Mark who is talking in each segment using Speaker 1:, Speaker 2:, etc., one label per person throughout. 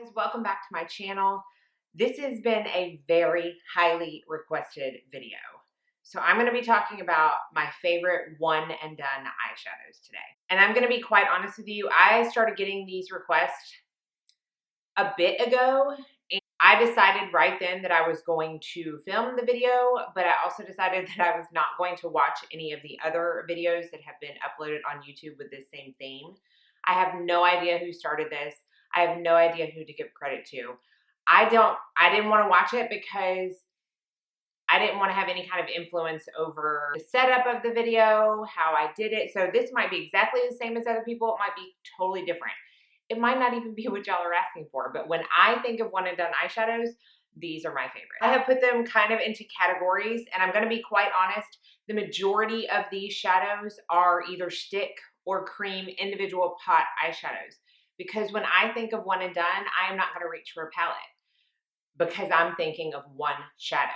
Speaker 1: Guys, welcome back to my channel. This has been a very highly requested video. So I'm going to be talking about my favorite one and done eyeshadows today. And I'm going to be quite honest with you, I started getting these requests a bit ago. And I decided right then that I was going to film the video, but I also decided that I was not going to watch any of the other videos that have been uploaded on YouTube with this same theme. I have no idea who started this. I have no idea who to give credit to. I didn't want to watch it because I didn't want to have any kind of influence over the setup of the video, how I did it. So this might be exactly the same as other people. It might be totally different. It might not even be what y'all are asking for. But when I think of one and done eyeshadows, these are my favorite. I have put them kind of into categories, and I'm going to be quite honest. The majority of these shadows are either stick or cream individual pot eyeshadows. Because when I think of one and done, I am not going to reach for a palette because I'm thinking of one shadow.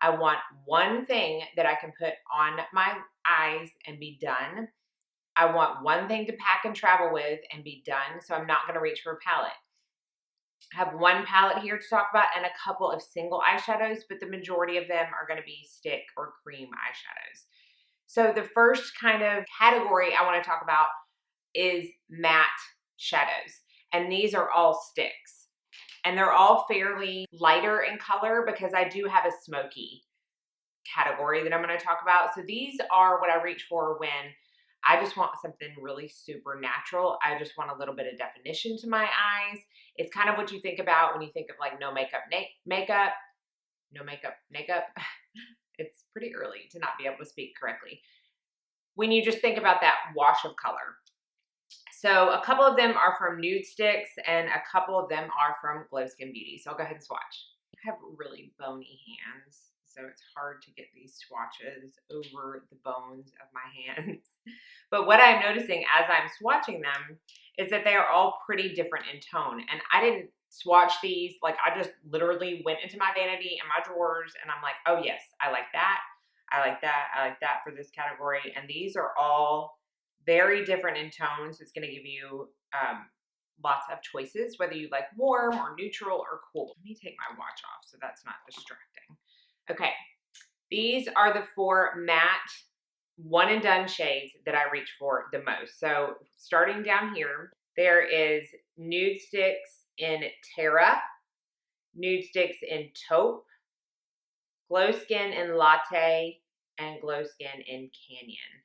Speaker 1: I want one thing that I can put on my eyes and be done. I want one thing to pack and travel with and be done, so I'm not going to reach for a palette. I have one palette here to talk about and a couple of single eyeshadows, but the majority of them are going to be stick or cream eyeshadows. So the first kind of category I want to talk about is matte shadows, and these are all sticks. And they're all fairly lighter in color because I do have a smoky category that I'm going to talk about. So these are what I reach for when I just want something really super natural. I just want a little bit of definition to my eyes. It's kind of what you think about when you think of like no makeup, no makeup. It's pretty early to not be able to speak correctly. When you just think about that wash of color. So a couple of them are from Nude Sticks and a couple of them are from Glow Skin Beauty. So I'll go ahead and swatch. I have really bony hands, so it's hard to get these swatches over the bones of my hands. But what I'm noticing as I'm swatching them is that they are all pretty different in tone. And I didn't swatch these, like I just literally went into my vanity and my drawers and I'm like, oh yes, I like that. I like that. I like that for this category. And these are all very different in tones. It's going to give you lots of choices, whether you like warm or neutral or cool. Let me take my watch off so that's not distracting. Okay, these are the 4 matte one and done shades that I reach for the most. So starting down here, there is Nude Sticks in Terra, Nude Sticks in Taupe, Glow Skin in Latte, and Glow Skin in Canyon.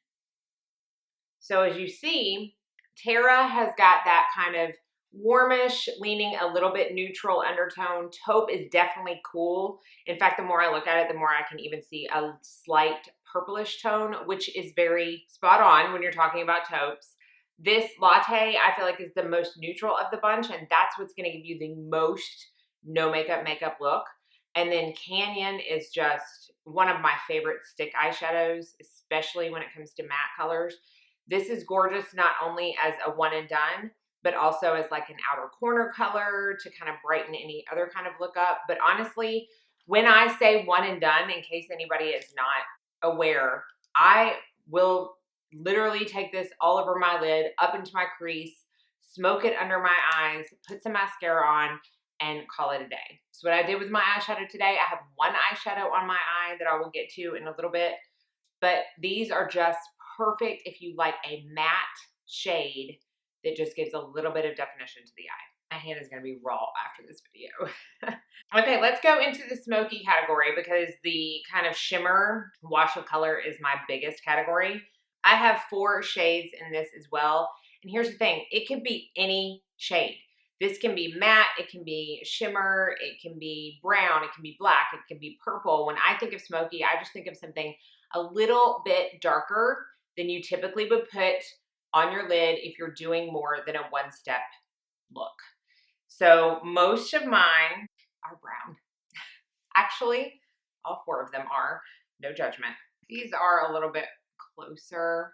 Speaker 1: So as you see, Terra has got that kind of warmish, leaning a little bit neutral undertone. Taupe is definitely cool. In fact, the more I look at it, the more I can even see a slight purplish tone, which is very spot on when you're talking about taupes. This Latte, I feel like, is the most neutral of the bunch, and that's what's going to give you the most no makeup look. And then Canyon is just one of my favorite stick eyeshadows, especially when it comes to matte colors. This is gorgeous not only as a one and done, but also as like an outer corner color to kind of brighten any other kind of look up. But honestly, when I say one and done, in case anybody is not aware, I will literally take this all over my lid, up into my crease, smoke it under my eyes, put some mascara on, and call it a day. So what I did with my eyeshadow today, I have one eyeshadow on my eye that I will get to in a little bit, but these are just perfect if you like a matte shade that just gives a little bit of definition to the eye. My hand is going to be raw after this video. Okay, let's go into the smoky category because the kind of shimmer wash of color is my biggest category. I have 4 shades in this as well. And here's the thing, it can be any shade. This can be matte, it can be shimmer, it can be brown, it can be black, it can be purple. When I think of smoky, I just think of something a little bit darker than you typically would put on your lid if you're doing more than a one-step look. So most of mine are brown. Actually, all 4 of them are, no judgment. These are a little bit closer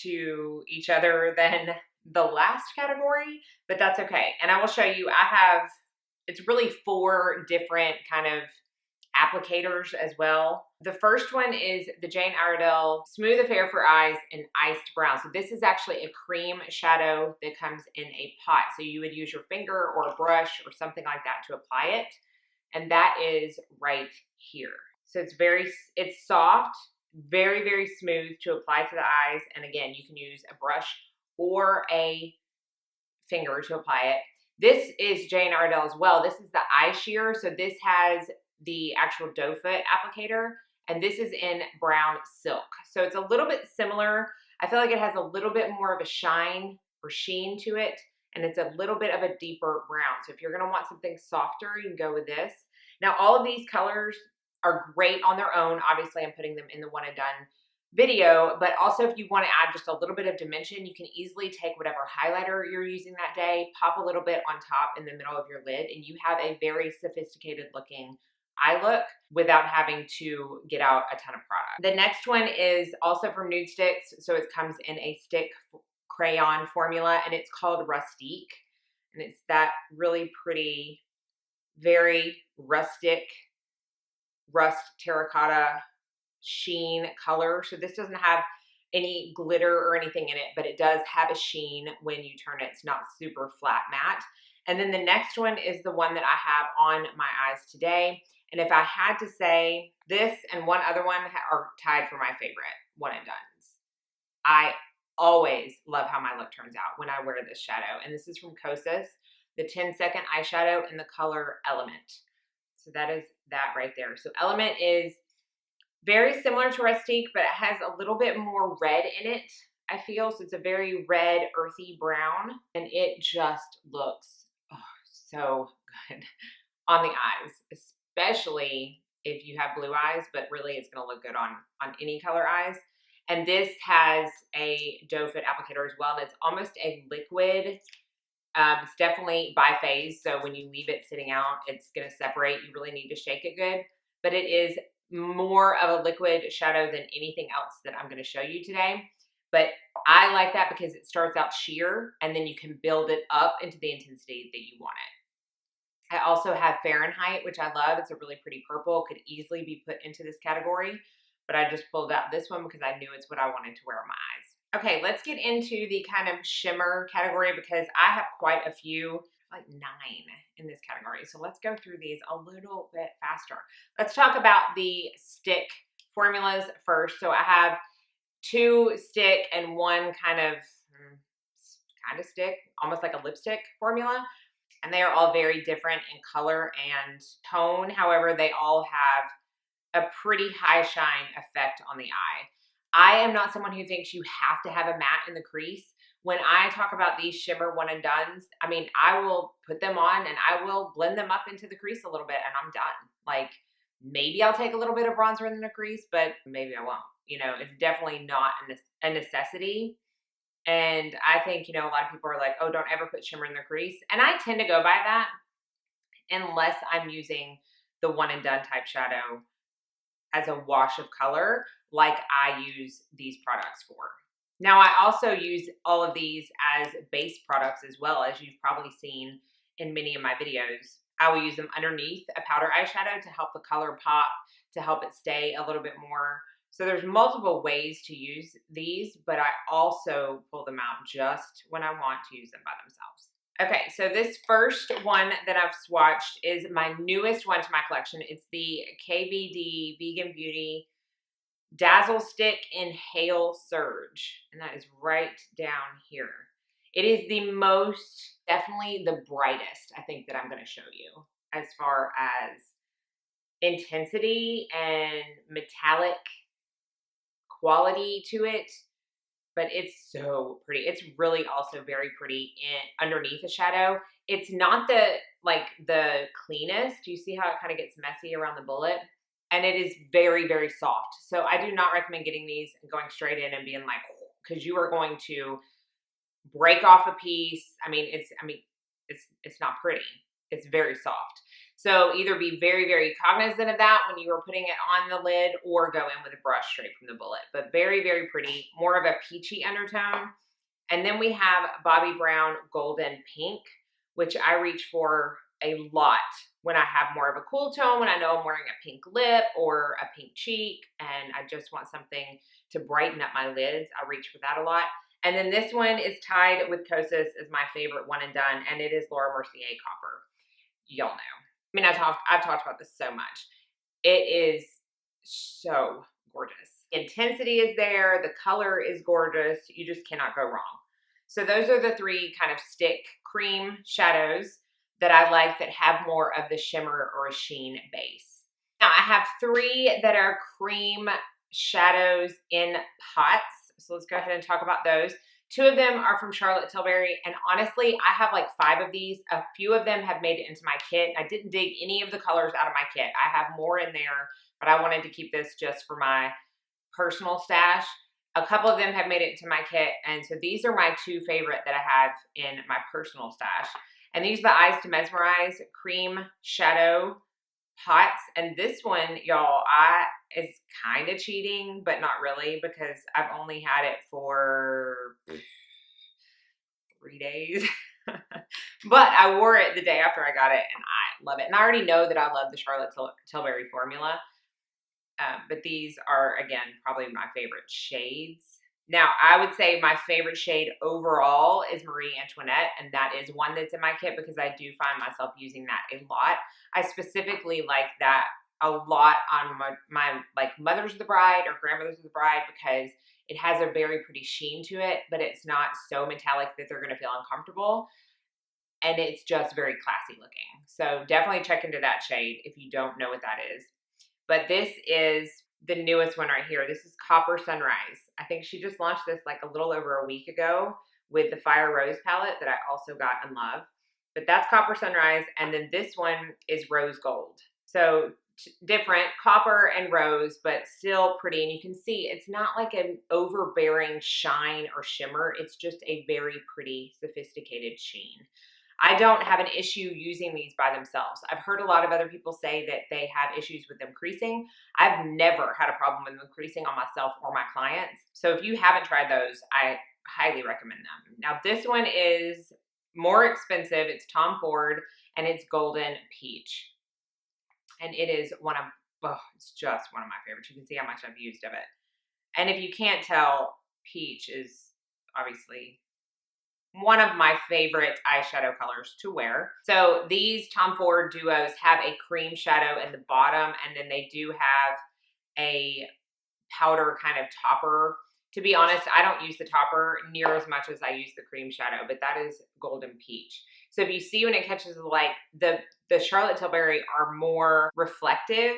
Speaker 1: to each other than the last category, but that's okay. And I will show you, it's really 4 different kind of applicators as well. The first one is the Jane Iredale Smooth Affair for Eyes in Iced Brown. So this is actually a cream shadow that comes in a pot. So you would use your finger or a brush or something like that to apply it. And that is right here. So it's soft, very, very smooth to apply to the eyes. And again, you can use a brush or a finger to apply it. This is Jane Iredale as well. This is the eye sheer. So this has the actual doe foot applicator, and this is in brown silk. So it's a little bit similar. I feel like it has a little bit more of a shine or sheen to it, and it's a little bit of a deeper brown. So if you're gonna want something softer, you can go with this. Now, all of these colors are great on their own. Obviously, I'm putting them in the one and done video, but also if you want to add just a little bit of dimension, you can easily take whatever highlighter you're using that day, pop a little bit on top in the middle of your lid, and you have a very sophisticated looking eye look without having to get out a ton of product. The next one is also from Nude Sticks. So it comes in a stick crayon formula, and it's called Rustique. And it's that really pretty, very rustic, rust terracotta sheen color. So this doesn't have any glitter or anything in it, but it does have a sheen when you turn it. It's not super flat matte. And then the next one is the one that I have on my eyes today. And if I had to say, this and one other one are tied for my favorite one and dones. I always love how my look turns out when I wear this shadow. And this is from Kosas, the 10-second eyeshadow in the color Element. So that is that right there. So Element is very similar to Rustique, but it has a little bit more red in it, I feel. So it's a very red, earthy brown, and it just looks so good on the eyes, especially if you have blue eyes, but really it's gonna look good on any color eyes. And this has a doe foot applicator as well, and it's almost a liquid. It's definitely biphase, so when you leave it sitting out, it's gonna separate. You really need to shake it good, but it is more of a liquid shadow than anything else that I'm going to show you today. But I like that because it starts out sheer and then you can build it up into the intensity that you want it. I also have Fahrenheit, which I love. It's a really pretty purple, could easily be put into this category, but I just pulled out this one because I knew it's what I wanted to wear on my eyes. Okay, let's get into the kind of shimmer category because I have quite a few, like 9 in this category. So let's go through these a little bit faster. Let's talk about the stick formulas first. So I have 2 stick and 1 kind of stick, almost like a lipstick formula. And they are all very different in color and tone. However, they all have a pretty high shine effect on the eye. I am not someone who thinks you have to have a matte in the crease. When I talk about these shimmer one and dones, I mean, I will put them on and I will blend them up into the crease a little bit and I'm done. Like maybe I'll take a little bit of bronzer in the crease, but maybe I won't. You know, it's definitely not a necessity. And I think, you know, a lot of people are like, oh, don't ever put shimmer in the crease. And I tend to go by that unless I'm using the one and done type shadow as a wash of color like I use these products for. Now, I also use all of these as base products as well, as you've probably seen in many of my videos. I will use them underneath a powder eyeshadow to help the color pop, to help it stay a little bit more. So there's multiple ways to use these, but I also pull them out just when I want to use them by themselves. Okay, so this first one that I've swatched is my newest one to my collection. It's the KVD Vegan Beauty Dazzle Stick Inhale Surge, and that is right down here. It is the most, definitely the brightest, I think, that I'm going to show you as far as intensity and metallic quality to it, but it's so pretty. It's really also very pretty underneath the shadow. It's not the cleanest. You see how it kind of gets messy around the bullet? And it is very, very soft. So I do not recommend getting these and going straight in and being like, because you are going to break off a piece. It's not pretty. It's very soft. So either be very, very cognizant of that when you are putting it on the lid or go in with a brush straight from the bullet. But very, very pretty. More of a peachy undertone. And then we have Bobbi Brown Golden Pink, which I reach for a lot when I have more of a cool tone, when I know I'm wearing a pink lip or a pink cheek, and I just want something to brighten up my lids. I reach for that a lot. And then this one is tied with Kosas as my favorite one and done, and it is Laura Mercier Copper. Y'all know. I mean, I've talked about this so much. It is so gorgeous. Intensity is there. The color is gorgeous. You just cannot go wrong. So those are the three kind of stick cream shadows that I like that have more of the shimmer or a sheen base. Now I have three that are cream shadows in pots. So let's go ahead and talk about those. Two of them are from Charlotte Tilbury, and honestly, I have like 5 of these. A few of them have made it into my kit. I didn't dig any of the colors out of my kit. I have more in there, but I wanted to keep this just for my personal stash. A couple of them have made it into my kit, and so these are my 2 favorite that I have in my personal stash. And these are the Eyes to Mesmerize Cream Shadow Pots, and this one, y'all, is kind of cheating, but not really, because I've only had it for 3 days. But I wore it the day after I got it, and I love it. And I already know that I love the Charlotte Tilbury formula. But these are, again, probably my favorite shades. Now, I would say my favorite shade overall is Marie Antoinette, and that is one that's in my kit because I do find myself using that a lot. I specifically like that a lot on my like Mothers of the Bride or Grandmothers of the Bride because it has a very pretty sheen to it, but it's not so metallic that they're going to feel uncomfortable. And it's just very classy looking. So definitely check into that shade if you don't know what that is. But this is the newest one right here. This is Copper Sunrise. I think she just launched this like a little over a week ago with the Fire Rose palette that I also got and love. But that's Copper Sunrise, and then this one is Rose Gold. So different, copper and rose, but still pretty. And you can see it's not like an overbearing shine or shimmer. It's just a very pretty, sophisticated sheen. I don't have an issue using these by themselves. I've heard a lot of other people say that they have issues with them creasing. I've never had a problem with them creasing on myself or my clients. So if you haven't tried those, I highly recommend them. Now this one is more expensive. It's Tom Ford and it's Golden Peach. And it is it's just one of my favorites. You can see how much I've used of it. And if you can't tell, peach is obviously one of my favorite eyeshadow colors to wear. So these Tom Ford duos have a cream shadow in the bottom, and then they do have a powder kind of topper. To be honest, I don't use the topper near as much as I use the cream shadow, but that is Golden Peach. So if you see when it catches the light, the Charlotte Tilbury are more reflective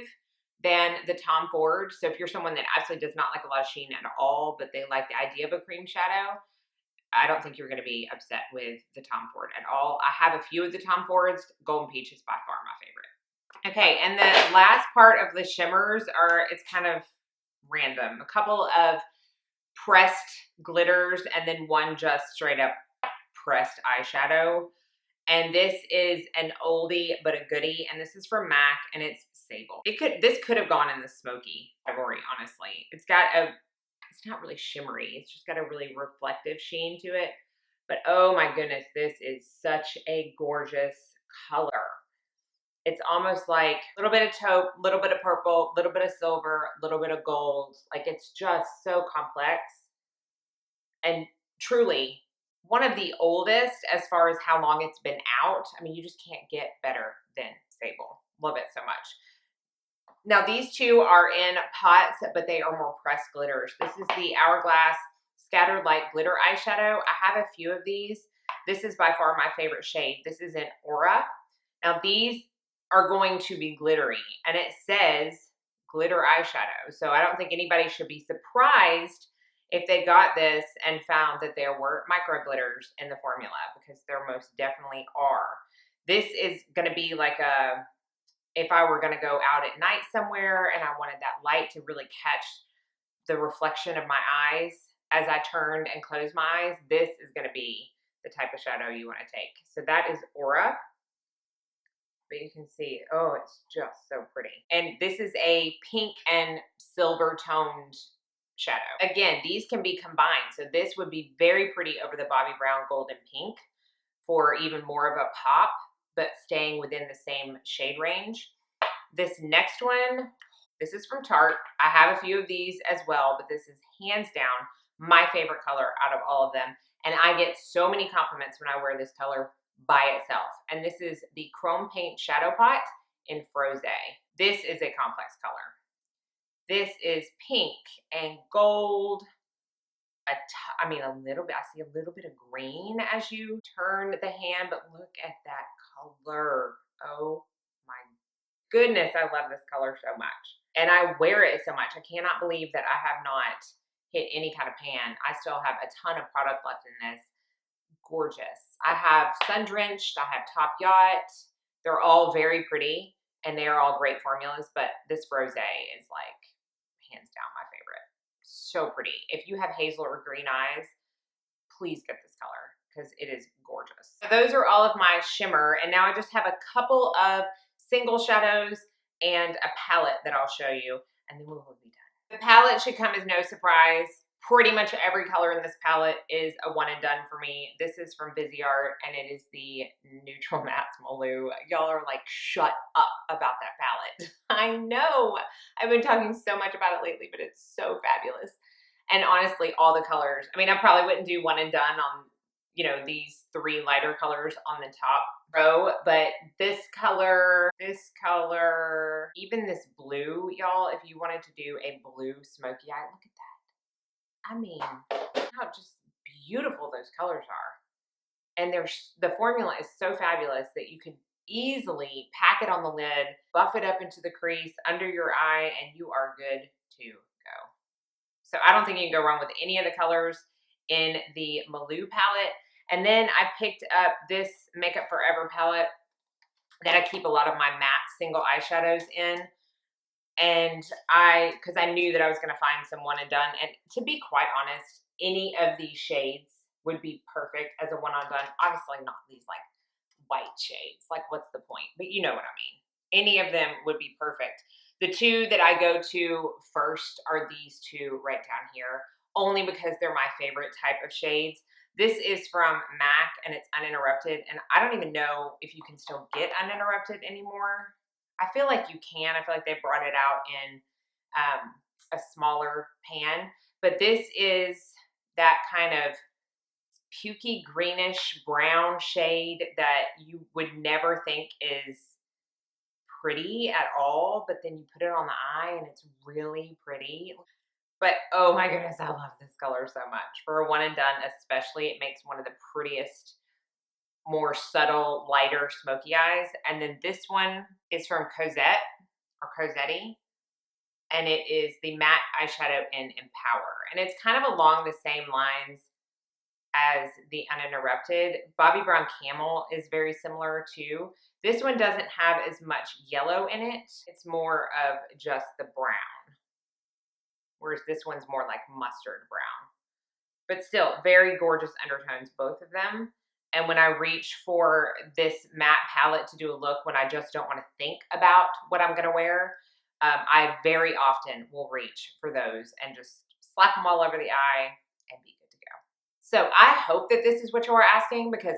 Speaker 1: than the Tom Ford. So if you're someone that absolutely does not like a lot of sheen at all, but they like the idea of a cream shadow, I don't think you're going to be upset with the Tom Ford at all. I have a few of the Tom Fords. Golden Peach is by far my favorite. Okay, and the last part of the shimmers it's kind of random. A couple of pressed glitters and then one just straight up pressed eyeshadow. And this is an oldie but a goodie, and this is from MAC, and it's Sable. This could have gone in the Smokey category, honestly. It's not really shimmery. It's just got a really reflective sheen to it. But oh my goodness, this is such a gorgeous color. It's almost like a little bit of taupe, a little bit of purple, a little bit of silver, a little bit of gold. Like it's just so complex. And truly, one of the oldest as far as how long it's been out. I mean, you just can't get better than Sable. Love it so much. Now, these two are in pots, but they are more pressed glitters. This is the Hourglass Scattered Light Glitter Eyeshadow. I have a few of these. This is by far my favorite shade. This is in Aura. Now, these are going to be glittery, and it says glitter eyeshadow. So I don't think anybody should be surprised if they got this and found that there were micro glitters in the formula, because there most definitely are. This is going to be like if I were going to go out at night somewhere and I wanted that light to really catch the reflection of my eyes as I turned and closed my eyes, this is going to be the type of shadow you want to take. So that is Aura. But you can see, oh, it's just so pretty. And this is a pink and silver toned shadow. Again, these can be combined. So this would be very pretty over the Bobbi Brown Golden Pink for even more of a pop. but staying within the same shade range. This next one, this is from Tarte. I have a few of these as well, but this is hands down my favorite color out of all of them. And I get so many compliments when I wear this color by itself. And this is the Chrome Paint Shadow Pot in Froze. This is a complex color. This is pink and gold. I mean, a little bit, I see a little bit of green as you turn the hand, but look at that color. Oh my goodness, I love this color so much. And I wear it so much. I cannot believe that I have not hit any kind of pan. I still have a ton of product left in this. Gorgeous. I have Sun Drenched, I have Top Yacht. They're all very pretty and they are all great formulas, but this Rose is like hands down my favorite. So pretty. If you have hazel or green eyes, please get this color because it is gorgeous. So those are all of my shimmer, and now I just have a couple of single shadows and a palette that I'll show you, and then we will be done. The palette should come as no surprise. Pretty much every color in this palette is a one and done for me. This is from Viseart, and it is the Neutral Mattes Malou. Y'all are like, shut up about that palette. I know. I've been talking so much about it lately, but it's so fabulous. And honestly, all the colors, I mean, I probably wouldn't do one and done on, you know, these three lighter colors on the top row, but this color, even this blue, y'all, if you wanted to do a blue smoky eye, look at that. I mean, how just beautiful those colors are. And the formula is so fabulous that you can easily pack it on the lid, buff it up into the crease under your eye, and you are good to go. So I don't think you can go wrong with any of the colors in the Malou palette. And then I picked up this Makeup Forever palette that I keep a lot of my matte single eyeshadows in. And because I knew that I was going to find some one and done. And to be quite honest, any of these shades would be perfect as a one and done. Obviously not these like white shades. Like, what's the point? But you know what I mean. Any of them would be perfect. The two that I go to first are these two right down here, only because they're my favorite type of shades. This is from MAC and it's Uninterrupted. And I don't even know if you can still get Uninterrupted anymore. I feel like you can. I feel like they brought it out in a smaller pan. But this is that kind of pukey greenish brown shade that you would never think is pretty at all, but then you put it on the eye and it's really pretty. But oh my goodness, I love this color so much. For a one and done especially, it makes one of the prettiest, more subtle, lighter smoky eyes. And then this one is from Kosas or Cosetti, and it is the matte eyeshadow in Empower. And it's kind of along the same lines as the Uninterrupted. Bobbi Brown Camel is very similar too. This one doesn't have as much yellow in it. It's more of just the brown, whereas this one's more like mustard brown. But still, very gorgeous undertones, both of them. And when I reach for this matte palette to do a look when I just don't want to think about what I'm going to wear, I very often will reach for those and just slap them all over the eye and be good to go. So I hope that this is what you are asking, because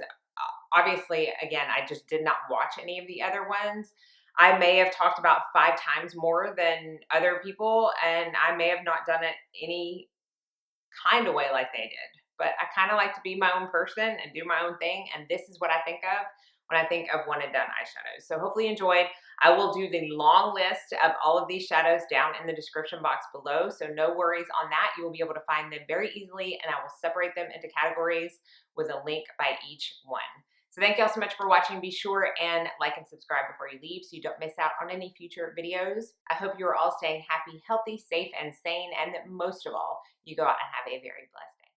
Speaker 1: obviously, again, I just did not watch any of the other ones. I may have talked about 5 times more than other people, and I may have not done it any kind of way like they did. But I kind of like to be my own person and do my own thing, and this is what I think of when I think of one and done eyeshadows. So hopefully you enjoyed. I will do the long list of all of these shadows down in the description box below, so no worries on that. You will be able to find them very easily, and I will separate them into categories with a link by each one. So thank y'all so much for watching. Be sure and like and subscribe before you leave so you don't miss out on any future videos. I hope you are all staying happy, healthy, safe, and sane, and that most of all, you go out and have a very blessed day.